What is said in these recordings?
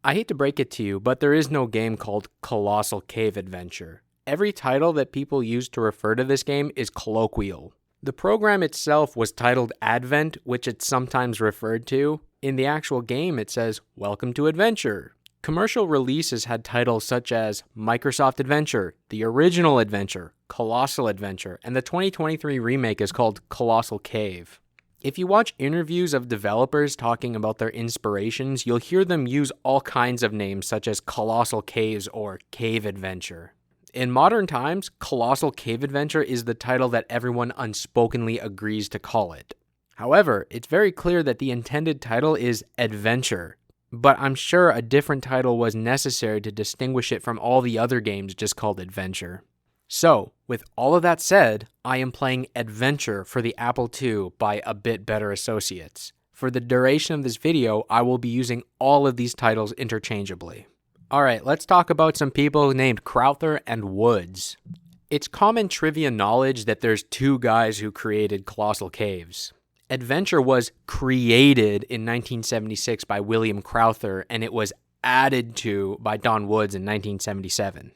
I hate to break it to you, but there is no game called Colossal Cave Adventure. Every title that people use to refer to this game is colloquial. The program itself was titled Advent, which it's sometimes referred to. In the actual game, it says, "Welcome to Adventure." Commercial releases had titles such as Microsoft Adventure, the original Adventure, Colossal Adventure, and the 2023 remake is called Colossal Cave. If you watch interviews of developers talking about their inspirations, you'll hear them use all kinds of names such as Colossal Caves or Cave Adventure. In modern times, Colossal Cave Adventure is the title that everyone unspokenly agrees to call it. However, it's very clear that the intended title is Adventure, but I'm sure a different title was necessary to distinguish it from all the other games just called Adventure. So, with all of that said, I am playing Adventure for the Apple II by A Bit Better Associates. For the duration of this video, I will be using all of these titles interchangeably. Alright, let's talk about some people named Crowther and Woods. It's common trivia knowledge that there's two guys who created Colossal Caves. Adventure was created in 1976 by William Crowther, and it was added to by Don Woods in 1977.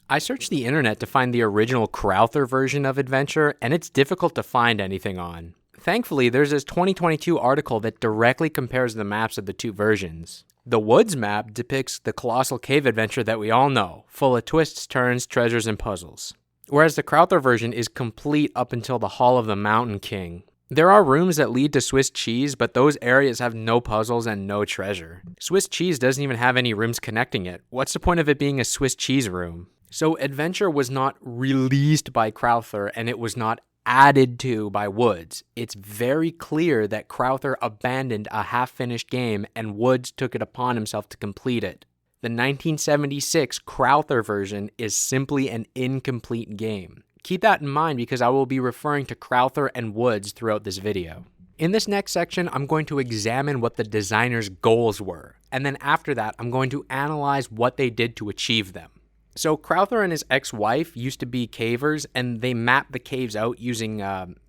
I searched the internet to find the original Crowther version of Adventure, and it's difficult to find anything on. Thankfully, there's this 2022 article that directly compares the maps of the two versions. The Woods map depicts the Colossal Cave Adventure that we all know, full of twists, turns, treasures, and puzzles. Whereas the Crowther version is complete up until the Hall of the Mountain King. There are rooms that lead to Swiss cheese, but those areas have no puzzles and no treasure. Swiss cheese doesn't even have any rooms connecting it. What's the point of it being a Swiss cheese room? So Adventure was not released by Crowther, and it was not added to by Woods. It's very clear that Crowther abandoned a half-finished game and Woods took it upon himself to complete it. The 1976 Crowther version is simply an incomplete game. Keep that in mind because I will be referring to Crowther and Woods throughout this video. In this next section, I'm going to examine what the designer's goals were, and then after that, I'm going to analyze what they did to achieve them. So Crowther and his ex-wife used to be cavers, and they mapped the caves out using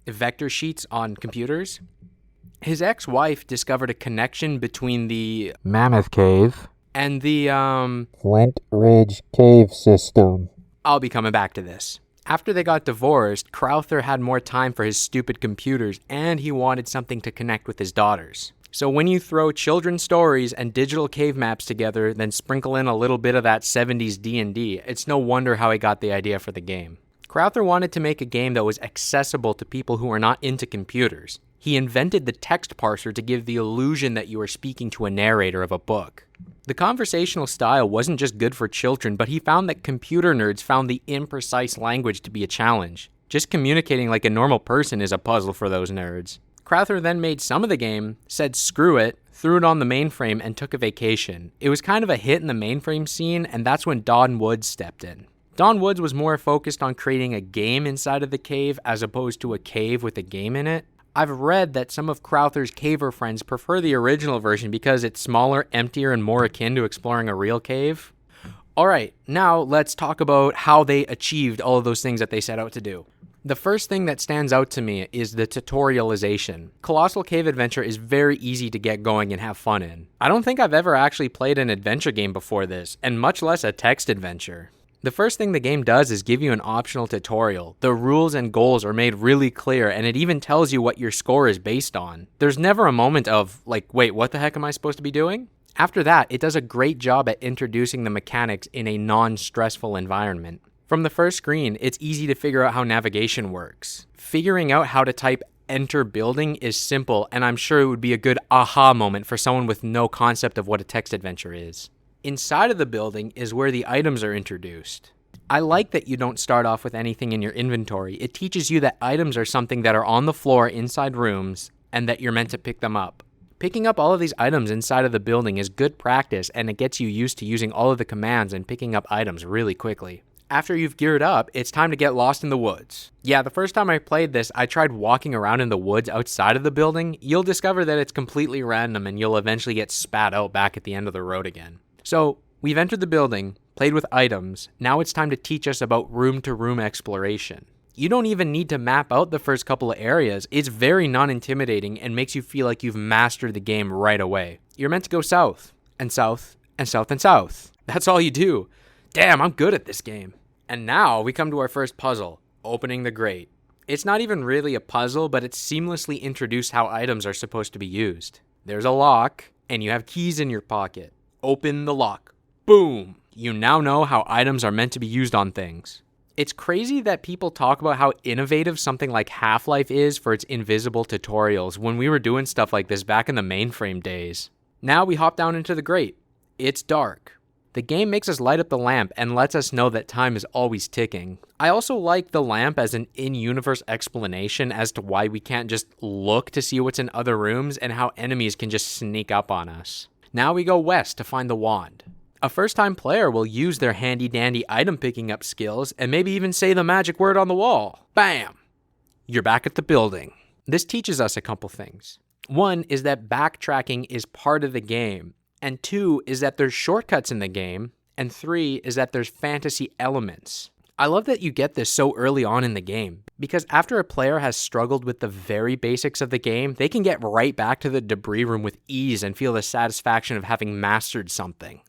vector sheets on computers. His ex-wife discovered a connection between the Mammoth Cave and the Flint Ridge Cave System. I'll be coming back to this. After they got divorced, Crowther had more time for his stupid computers, and he wanted something to connect with his daughters. So when you throw children's stories and digital cave maps together, then sprinkle in a little bit of that 70s D&D, it's no wonder how he got the idea for the game. Crowther wanted to make a game that was accessible to people who are not into computers. He invented the text parser to give the illusion that you are speaking to a narrator of a book. The conversational style wasn't just good for children, but he found that computer nerds found the imprecise language to be a challenge. Just communicating like a normal person is a puzzle for those nerds. Crowther then made some of the game, said screw it, threw it on the mainframe, and took a vacation. It was kind of a hit in the mainframe scene, and that's when Don Woods stepped in. Don Woods was more focused on creating a game inside of the cave as opposed to a cave with a game in it. I've read that some of Crowther's caver friends prefer the original version because it's smaller, emptier, and more akin to exploring a real cave. Alright, now let's talk about how they achieved all of those things that they set out to do. The first thing that stands out to me is the tutorialization. Colossal Cave Adventure is very easy to get going and have fun in. I don't think I've ever actually played an adventure game before this, and much less a text adventure. The first thing the game does is give you an optional tutorial. The rules and goals are made really clear, and it even tells you what your score is based on. There's never a moment of, like, wait, what the heck am I supposed to be doing? After that, it does a great job at introducing the mechanics in a non-stressful environment. From the first screen, it's easy to figure out how navigation works. Figuring out how to type enter building is simple, and I'm sure it would be a good aha moment for someone with no concept of what a text adventure is. Inside of the building is where the items are introduced. I like that you don't start off with anything in your inventory. It teaches you that items are something that are on the floor inside rooms and that you're meant to pick them up. Picking up all of these items inside of the building is good practice, and it gets you used to using all of the commands and picking up items really quickly. After you've geared up, it's time to get lost in the woods. Yeah, the first time I played this, I tried walking around in the woods outside of the building. You'll discover that it's completely random and you'll eventually get spat out back at the end of the road again. So, we've entered the building, played with items, now it's time to teach us about room-to-room exploration. You don't even need to map out the first couple of areas. It's very non-intimidating and makes you feel like you've mastered the game right away. You're meant to go south, and south, and south and south. That's all you do. Damn, I'm good at this game. And now we come to our first puzzle, opening the grate. It's not even really a puzzle, but it's seamlessly introduced how items are supposed to be used. There's a lock, and you have keys in your pocket. Open the lock. Boom! You now know how items are meant to be used on things. It's crazy that people talk about how innovative something like Half-Life is for its invisible tutorials when we were doing stuff like this back in the mainframe days. Now we hop down into the grate. It's dark. The game makes us light up the lamp and lets us know that time is always ticking. I also like the lamp as an in-universe explanation as to why we can't just look to see what's in other rooms and how enemies can just sneak up on us. Now we go west to find the wand. A first-time player will use their handy-dandy item picking up skills and maybe even say the magic word on the wall. Bam! You're back at the building. This teaches us a couple things. One is that backtracking is part of the game. And 2 is that there's shortcuts in the game, and 3 is that there's fantasy elements. I love that you get this so early on in the game, because after a player has struggled with the very basics of the game, they can get right back to the debris room with ease and feel the satisfaction of having mastered something.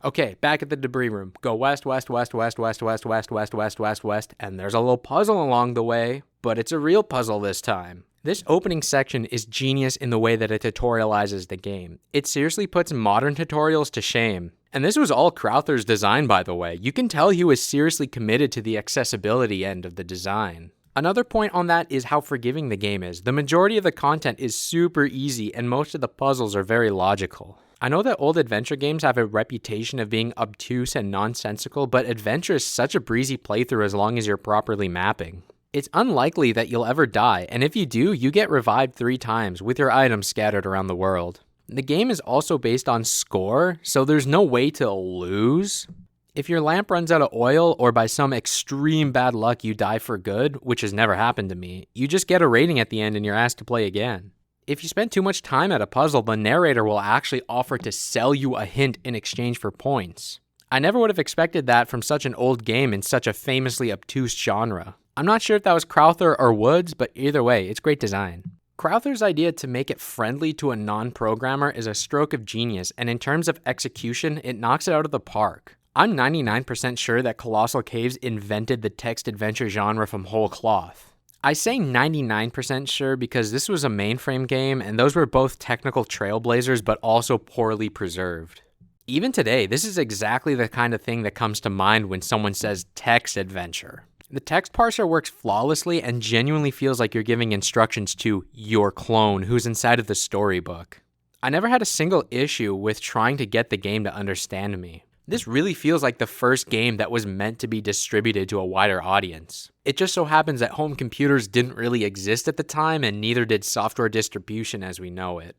Okay, back at the debris room. Go west, west, west, west, west, west, west, west, west, west, west, and there's a little puzzle along the way, but it's a real puzzle this time. This opening section is genius in the way that it tutorializes the game. It seriously puts modern tutorials to shame. And this was all Crowther's design, by the way. You can tell he was seriously committed to the accessibility end of the design. Another point on that is how forgiving the game is. The majority of the content is super easy, and most of the puzzles are very logical. I know that old adventure games have a reputation of being obtuse and nonsensical, but Adventure is such a breezy playthrough as long as you're properly mapping. It's unlikely that you'll ever die, and if you do, you get revived 3 times with your items scattered around the world. The game is also based on score, so there's no way to lose. If your lamp runs out of oil, or by some extreme bad luck you die for good, which has never happened to me, you just get a rating at the end and you're asked to play again. If you spend too much time at a puzzle, the narrator will actually offer to sell you a hint in exchange for points. I never would have expected that from such an old game in such a famously obtuse genre. I'm not sure if that was Crowther or Woods, but either way, it's great design. Crowther's idea to make it friendly to a non-programmer is a stroke of genius, and in terms of execution, it knocks it out of the park. I'm 99% sure that Colossal Caves invented the text adventure genre from whole cloth. I say 99% sure because this was a mainframe game, and those were both technical trailblazers, but also poorly preserved. Even today, this is exactly the kind of thing that comes to mind when someone says text adventure. The text parser works flawlessly and genuinely feels like you're giving instructions to your clone who's inside of the storybook. I never had a single issue with trying to get the game to understand me. This really feels like the first game that was meant to be distributed to a wider audience. It just so happens that home computers didn't really exist at the time, and neither did software distribution as we know it.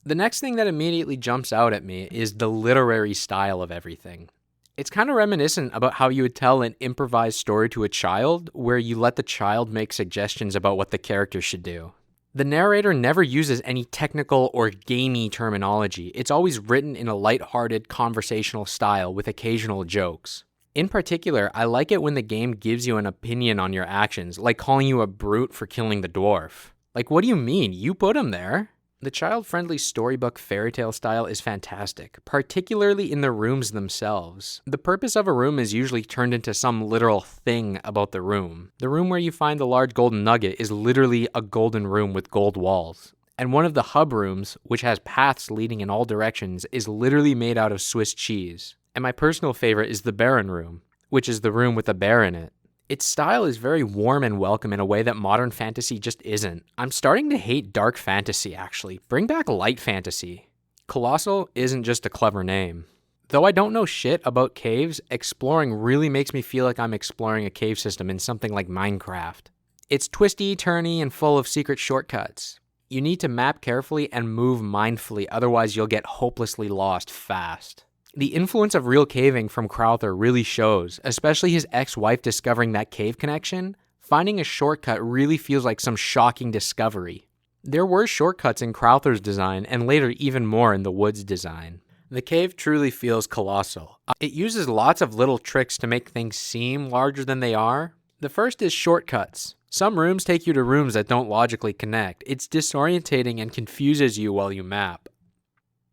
The next thing that immediately jumps out at me is the literary style of everything. It's kind of reminiscent about how you would tell an improvised story to a child, where you let the child make suggestions about what the character should do. The narrator never uses any technical or gamey terminology. It's always written in a lighthearted, conversational style with occasional jokes. In particular, I like it when the game gives you an opinion on your actions, like calling you a brute for killing the dwarf. Like, what do you mean? You put him there. The child-friendly storybook fairytale style is fantastic, particularly in the rooms themselves. The purpose of a room is usually turned into some literal thing about the room. The room where you find the large golden nugget is literally a golden room with gold walls. And one of the hub rooms, which has paths leading in all directions, is literally made out of Swiss cheese. And my personal favorite is the Baron room, which is the room with a bear in it. Its style is very warm and welcome in a way that modern fantasy just isn't. I'm starting to hate dark fantasy, actually. Bring back light fantasy. Colossal isn't just a clever name. Though I don't know shit about caves, exploring really makes me feel like I'm exploring a cave system in something like Minecraft. It's twisty, turny, and full of secret shortcuts. You need to map carefully and move mindfully, otherwise you'll get hopelessly lost fast. The influence of real caving from Crowther really shows, especially his ex-wife discovering that cave connection. Finding a shortcut really feels like some shocking discovery. There were shortcuts in Crowther's design, and later even more in the Woods design. The cave truly feels colossal. It uses lots of little tricks to make things seem larger than they are. The first is shortcuts. Some rooms take you to rooms that don't logically connect. It's disorientating and confuses you while you map.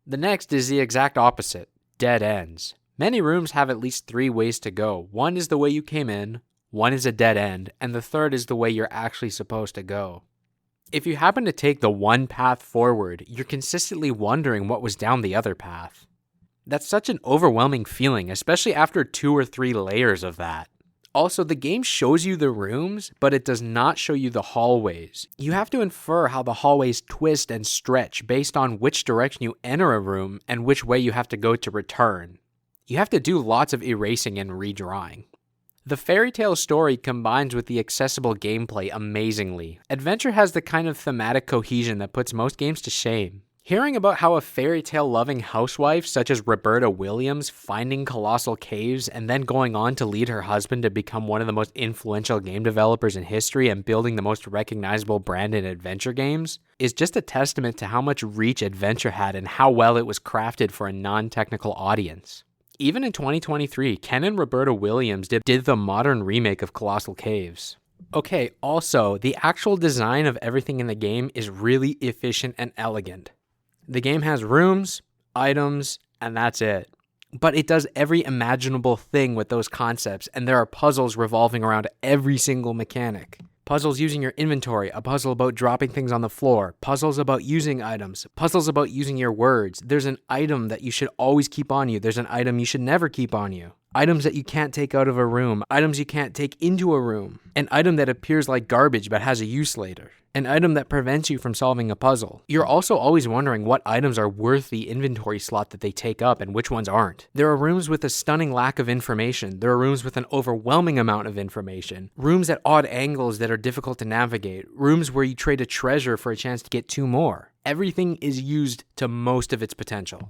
The next is the exact opposite. dead ends. Many rooms have at least 3 ways to go. One is the way you came in, one is a dead end, and the third is the way you're actually supposed to go. If you happen to take the one path forward, you're consistently wondering what was down the other path. That's such an overwhelming feeling, especially after 2 or 3 layers of that. Also, the game shows you the rooms, but it does not show you the hallways. You have to infer how the hallways twist and stretch based on which direction you enter a room and which way you have to go to return. You have to do lots of erasing and redrawing. The fairy tale story combines with the accessible gameplay amazingly. Adventure has the kind of thematic cohesion that puts most games to shame. Hearing about how a fairy tale loving housewife such as Roberta Williams finding colossal caves and then going on to lead her husband to become one of the most influential game developers in history and building the most recognizable brand in adventure games is just a testament to how much reach Adventure had and how well it was crafted for a non-technical audience. Even in 2023, Ken and Roberta Williams did the modern remake of Colossal Caves. Okay, also, the actual design of everything in the game is really efficient and elegant. The game has rooms, items, and that's it. But it does every imaginable thing with those concepts, and there are puzzles revolving around every single mechanic. Puzzles using your inventory, a puzzle about dropping things on the floor, puzzles about using items, puzzles about using your words. There's an item that you should always keep on you. There's an item you should never keep on you. Items that you can't take out of a room, items you can't take into a room, an item that appears like garbage but has a use later, an item that prevents you from solving a puzzle. You're also always wondering what items are worth the inventory slot that they take up and which ones aren't. There are rooms with a stunning lack of information. There are rooms with an overwhelming amount of information. Rooms at odd angles that are difficult to navigate. Rooms where you trade a treasure for a chance to get 2 more. Everything is used to most of its potential.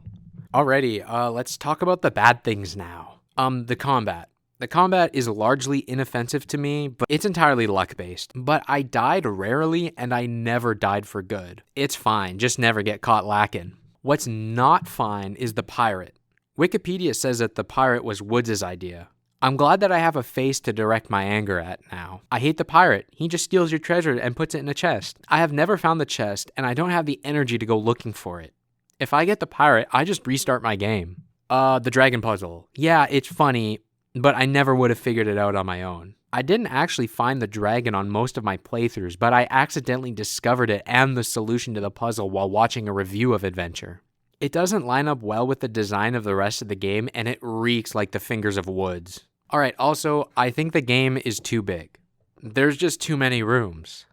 Alrighty, let's talk about the bad things now. The combat. The combat is largely inoffensive to me, but it's entirely luck-based. But I died rarely, and I never died for good. It's fine, just never get caught lacking. What's not fine is the pirate. Wikipedia says that the pirate was Woods' idea. I'm glad that I have a face to direct my anger at now. I hate the pirate. He just steals your treasure and puts it in a chest. I have never found the chest, and I don't have the energy to go looking for it. If I get the pirate, I just restart my game. The dragon puzzle. Yeah, it's funny, but I never would have figured it out on my own. I didn't actually find the dragon on most of my playthroughs, but I accidentally discovered it and the solution to the puzzle while watching a review of Adventure. It doesn't line up well with the design of the rest of the game, and it reeks like the fingers of Woods. Alright, also, I think the game is too big. There's just too many rooms.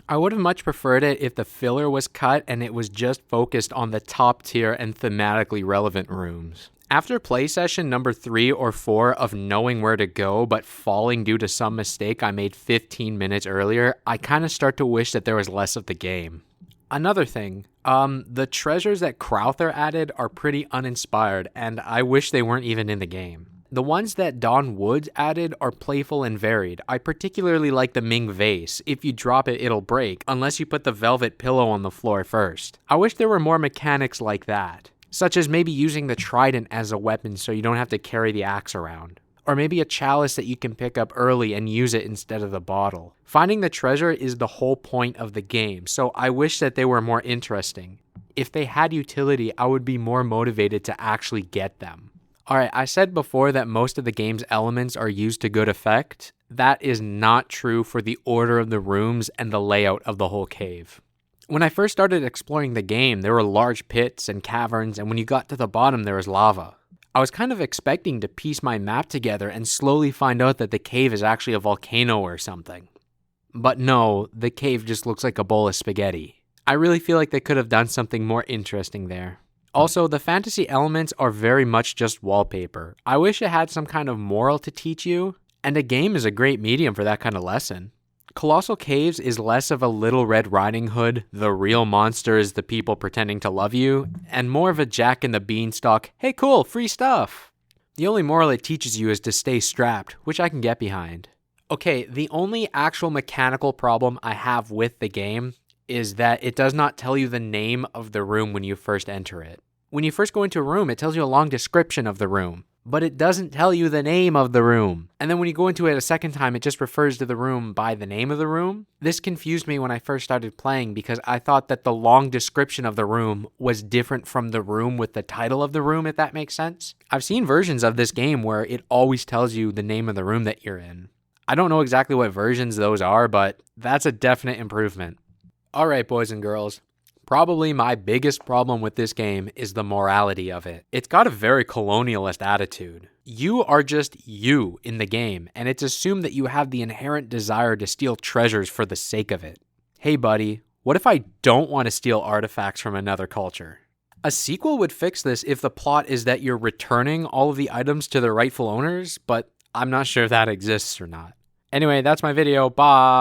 I would have much preferred it if the filler was cut and it was just focused on the top tier and thematically relevant rooms. After play session number 3 or 4 of knowing where to go but falling due to some mistake I made 15 minutes earlier, I kind of start to wish that there was less of the game. Another thing, the treasures that Crowther added are pretty uninspired, and I wish they weren't even in the game. The ones that Don Woods added are playful and varied. I particularly like the Ming vase. If you drop it, it'll break, unless you put the velvet pillow on the floor first. I wish there were more mechanics like that. Such as maybe using the trident as a weapon so you don't have to carry the axe around. Or maybe a chalice that you can pick up early and use it instead of the bottle. Finding the treasure is the whole point of the game, so I wish that they were more interesting. If they had utility, I would be more motivated to actually get them. Alright, I said before that most of the game's elements are used to good effect. That is not true for the order of the rooms and the layout of the whole cave. When I first started exploring the game, there were large pits and caverns, and when you got to the bottom, there was lava. I was kind of expecting to piece my map together and slowly find out that the cave is actually a volcano or something. But no, the cave just looks like a bowl of spaghetti. I really feel like they could have done something more interesting there. Also, the fantasy elements are very much just wallpaper. I wish it had some kind of moral to teach you, and a game is a great medium for that kind of lesson. Colossal Caves is less of a Little Red Riding Hood, the real monster is the people pretending to love you, and more of a Jack and the Beanstalk, hey cool, free stuff. The only moral it teaches you is to stay strapped, which I can get behind. Okay, the only actual mechanical problem I have with the game is that it does not tell you the name of the room when you first enter it. When you first go into a room, it tells you a long description of the room. but it doesn't tell you the name of the room. And then when you go into it a second time, it just refers to the room by the name of the room. This confused me when I first started playing because I thought that the long description of the room was different from the room with the title of the room, if that makes sense. I've seen versions of this game where it always tells you the name of the room that you're in. I don't know exactly what versions those are, but that's a definite improvement. All right, boys and girls. Probably my biggest problem with this game is the morality of it. It's got a very colonialist attitude. You are just you in the game, and it's assumed that you have the inherent desire to steal treasures for the sake of it. Hey buddy, what if I don't want to steal artifacts from another culture? A sequel would fix this if the plot is that you're returning all of the items to their rightful owners, but I'm not sure if that exists or not. Anyway, that's my video. Bye!